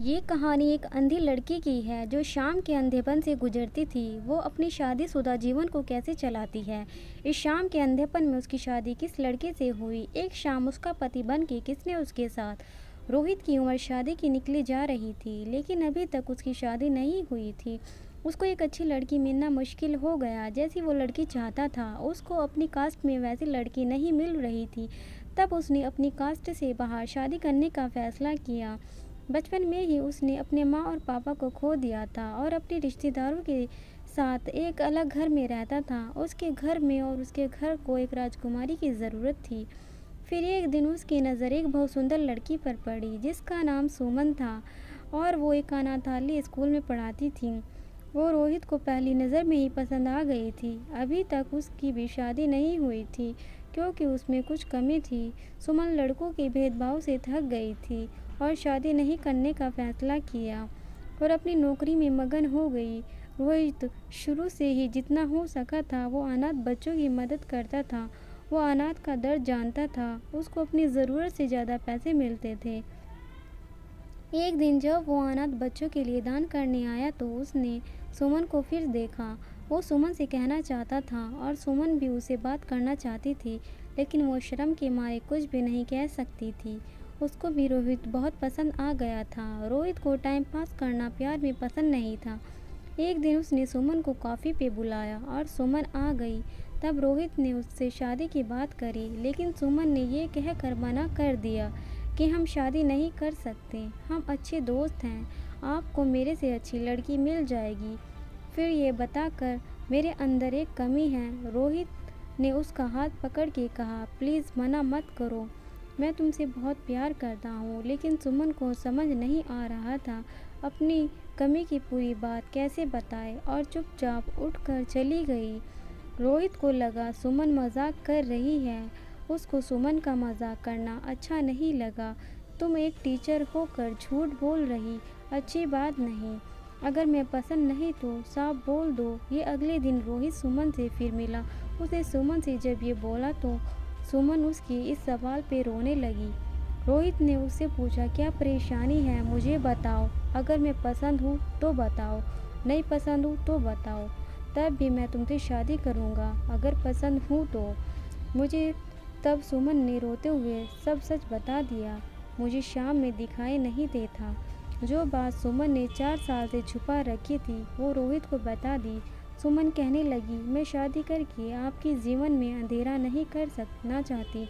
ये कहानी एक अंधी लड़की की है जो शाम के अंधेपन से गुजरती थी। वो अपनी शादीशुदा जीवन को कैसे चलाती है। इस शाम के अंधेपन में उसकी शादी किस लड़के से हुई। एक शाम उसका पति बन के किसने उसके साथ। रोहित की उम्र शादी की निकली जा रही थी, लेकिन अभी तक उसकी शादी नहीं हुई थी। उसको एक अच्छी लड़की मिलना मुश्किल हो गया। जैसी वो लड़की चाहता था, उसको अपनी कास्ट में वैसी लड़की नहीं मिल रही थी। तब उसने अपनी कास्ट से बाहर शादी करने का फैसला किया। बचपन में ही उसने अपने माँ और पापा को खो दिया था और अपने रिश्तेदारों के साथ एक अलग घर में रहता था। उसके घर में और उसके घर को एक राजकुमारी की ज़रूरत थी। फिर एक दिन उसकी नज़र एक बहुत सुंदर लड़की पर पड़ी जिसका नाम सुमन था और वो एक अनाथालय स्कूल में पढ़ाती थी। वो रोहित को पहली नज़र में ही पसंद आ गई थी। अभी तक उसकी भी शादी नहीं हुई थी क्योंकि उसमें कुछ कमी थी। सुमन लड़कों के भेदभाव से थक गई थी और शादी नहीं करने का फैसला किया और अपनी नौकरी में मगन हो गई। रोहित शुरू से ही जितना हो सका था वो अनाथ बच्चों की मदद करता था। वो अनाथ का दर्द जानता था। उसको अपनी ज़रूरत से ज़्यादा पैसे मिलते थे। एक दिन जब वो अनाथ बच्चों के लिए दान करने आया तो उसने सुमन को फिर देखा। वो सुमन से कहना चाहता था और सुमन भी उसे बात करना चाहती थी, लेकिन वो शर्म के मारे कुछ भी नहीं कह सकती थी। उसको भी रोहित बहुत पसंद आ गया था। रोहित को टाइम पास करना प्यार में पसंद नहीं था। एक दिन उसने सुमन को कॉफ़ी पे बुलाया और सुमन आ गई। तब रोहित ने उससे शादी की बात करी, लेकिन सुमन ने ये कहकर मना कर दिया कि हम शादी नहीं कर सकते, हम अच्छे दोस्त हैं, आपको मेरे से अच्छी लड़की मिल जाएगी। फिर ये बताकर मेरे अंदर एक कमी है। रोहित ने उसका हाथ पकड़ के कहा, प्लीज़ मना मत करो, मैं तुमसे बहुत प्यार करता हूँ। लेकिन सुमन को समझ नहीं आ रहा था अपनी कमी की पूरी बात कैसे बताए और चुपचाप उठकर चली गई। रोहित को लगा सुमन मजाक कर रही है। उसको सुमन का मजाक करना अच्छा नहीं लगा। तुम एक टीचर होकर झूठ बोल रही, अच्छी बात नहीं। अगर मैं पसंद नहीं तो साफ बोल दो। ये अगले दिन रोहित सुमन से फिर मिला। उसने सुमन से जब ये बोला तो सुमन उसकी इस सवाल पे रोने लगी। रोहित ने उससे पूछा, क्या परेशानी है, मुझे बताओ। अगर मैं पसंद हूँ तो बताओ, नहीं पसंद हूँ तो बताओ, तब भी मैं तुमसे शादी करूँगा। अगर पसंद हूँ तो मुझे। तब सुमन ने रोते हुए सब सच बता दिया। मुझे शाम में दिखाई नहीं देता। जो बात सुमन ने 4 साल से छुपा रखी थी वो रोहित को बता दी। सुमन कहने लगी, मैं शादी करके आपके जीवन में अंधेरा नहीं कर सकना चाहती।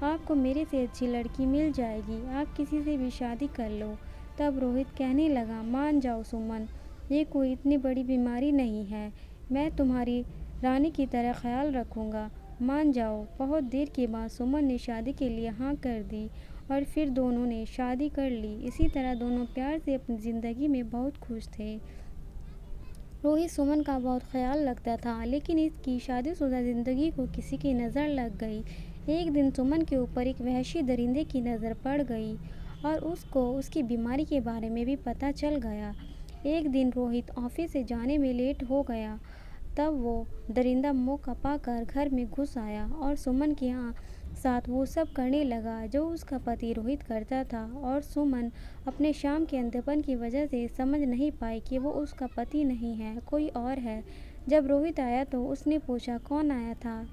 आपको मेरे से अच्छी लड़की मिल जाएगी, आप किसी से भी शादी कर लो। तब रोहित कहने लगा, मान जाओ सुमन, ये कोई इतनी बड़ी बीमारी नहीं है, मैं तुम्हारी रानी की तरह ख्याल रखूँगा, मान जाओ। बहुत देर के बाद सुमन ने शादी के लिए हाँ कर दी और फिर दोनों ने शादी कर ली। इसी तरह दोनों प्यार से अपनी ज़िंदगी में बहुत खुश थे। रोहित सुमन का बहुत ख्याल रखता था, लेकिन इसकी शादीशुदा ज़िंदगी को किसी की नज़र लग गई। एक दिन सुमन के ऊपर एक वहशी दरिंदे की नज़र पड़ गई और उसको उसकी बीमारी के बारे में भी पता चल गया। एक दिन रोहित ऑफिस से जाने में लेट हो गया। तब वो दरिंदा मौका पाकर घर में घुस आया और सुमन के यहाँ साथ वो सब करने लगा जो उसका पति रोहित करता था। और सुमन अपने शाम के अंधेपन की वजह से समझ नहीं पाई कि वो उसका पति नहीं है, कोई और है। जब रोहित आया तो उसने पूछा, कौन आया था।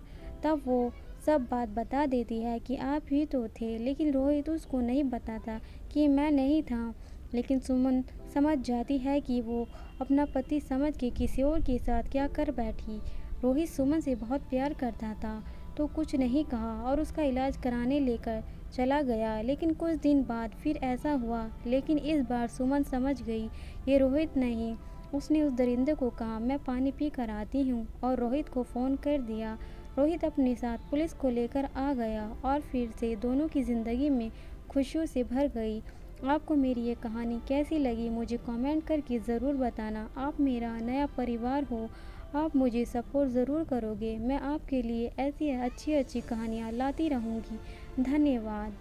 तब वो सब बात बता देती है कि आप ही तो थे, लेकिन रोहित उसको नहीं बताता कि मैं नहीं था। लेकिन सुमन समझ जाती है कि वो अपना पति समझ के किसी और के साथ क्या कर बैठी। रोहित सुमन से बहुत प्यार करता था तो कुछ नहीं कहा और उसका इलाज कराने लेकर चला गया। लेकिन कुछ दिन बाद फिर ऐसा हुआ, लेकिन इस बार सुमन समझ गई ये रोहित नहीं। उसने उस दरिंदे को कहा, मैं पानी पी कर आती हूँ, और रोहित को फ़ोन कर दिया। रोहित अपने साथ पुलिस को लेकर आ गया और फिर से दोनों की ज़िंदगी में खुशियों से भर गई। आपको मेरी ये कहानी कैसी लगी मुझे कमेंट करके ज़रूर बताना। आप मेरा नया परिवार हो, आप मुझे सपोर्ट ज़रूर करोगे। मैं आपके लिए ऐसी अच्छी अच्छी कहानियाँ लाती रहूँगी। धन्यवाद।